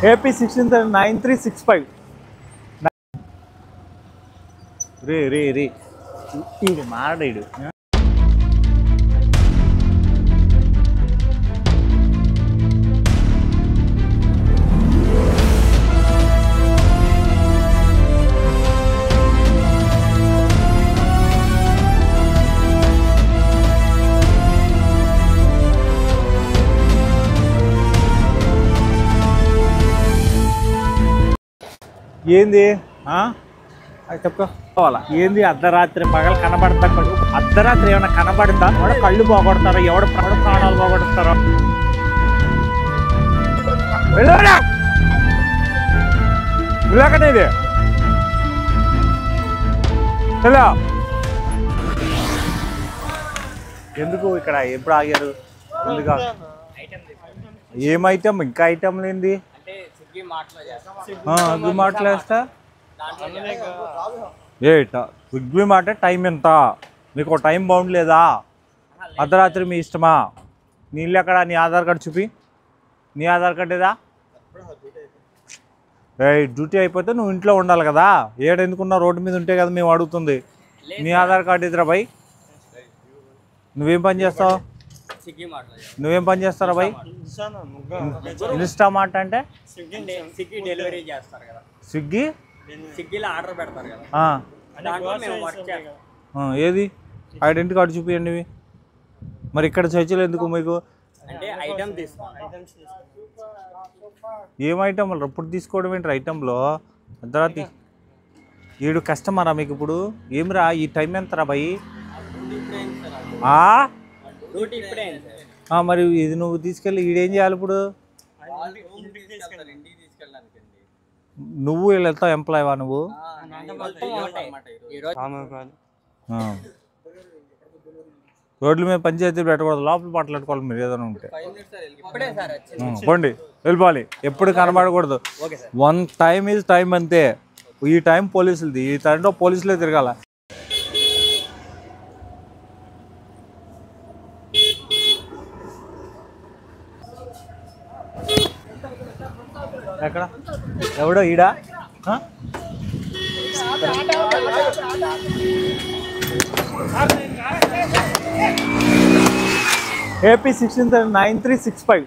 AP 169365. రే ఈడు మాడాడు. ఏంది చెప్పుకోవాలా? ఏంది అర్ధరాత్రి పగలు కనబడతా? అర్ధరాత్రి ఏమైనా కనబడతా? ఎవడ కళ్ళు పోగొడతారో, ఎవడ ప్రాణాలు పోగొడతారో. ఇలాగనేది ఎందుకు ఇక్కడ ఎప్పుడు ఆగారు? ఎందుకు? ఏం ఐటమ్? ఇంకా ఐటమ్ లేంది? స్విగ్గీ మాటలేస్తా స్విగ్గీ మాట టైం ఎంత? మీకు టైం బౌండ్ లేదా? అర్ధరాత్రి మీ ఇష్టమా? నీళ్ళు ఎక్కడ? నీ ఆధార్ కార్డు చూపి. నీ ఆధార్ కార్డు ఏదా? డ్యూటీ అయిపోతే నువ్వు ఇంట్లో ఉండాలి కదా. ఎందుకున్నావు? రోడ్డు మీద ఉంటే కదా మేము అడుగుతుంది. నీ ఆధార్ కార్డు ఎదురా బై? నువ్వేం పని చేస్తావు? నువ్వేం పని చేస్తారా బై? ఇన్స్టా మాట అంటే స్విగ్గీ డెలివరీ చేస్తారు కదా. స్విగ్గీలో ఆర్డర్ పెడతారు కదా. ఏది ఐడెంటిటీ కార్డు చూపించండి. మరి ఇక్కడ చర్చలు ఎందుకు మీకు? ఏం ఐటమ్? ఎప్పుడు తీసుకోవడం ఏంటి ఐటెంలో? అర్ధరాత్రి ఈడు కస్టమరా మీకు ఇప్పుడు? ఏమిరా ఈ టైం ఎంతరా బై? మరి ఇది నువ్వు తీసుకెళ్ళి ఈడేం చేయాలి ఇప్పుడు? నువ్వు వెళ్తావు ఎంప్లాయీవా నువ్వు? రోడ్ల మీద పంచాయతీ పెట్టకూడదు, లోపల మాట్లాడుకోవాలి మీరు ఏదైనా ఉంటే. పోండి, వెళ్ళిపోవాలి. ఎప్పుడు కనబడకూడదు. వన్ టైం ఈజ్ టైం అంతే. ఈ టైం పోలీసులది. ఈ టైంలో పోలీసులే తిరగాల. ఎక్కడ? ఎవడో ఈడా? AP 169365.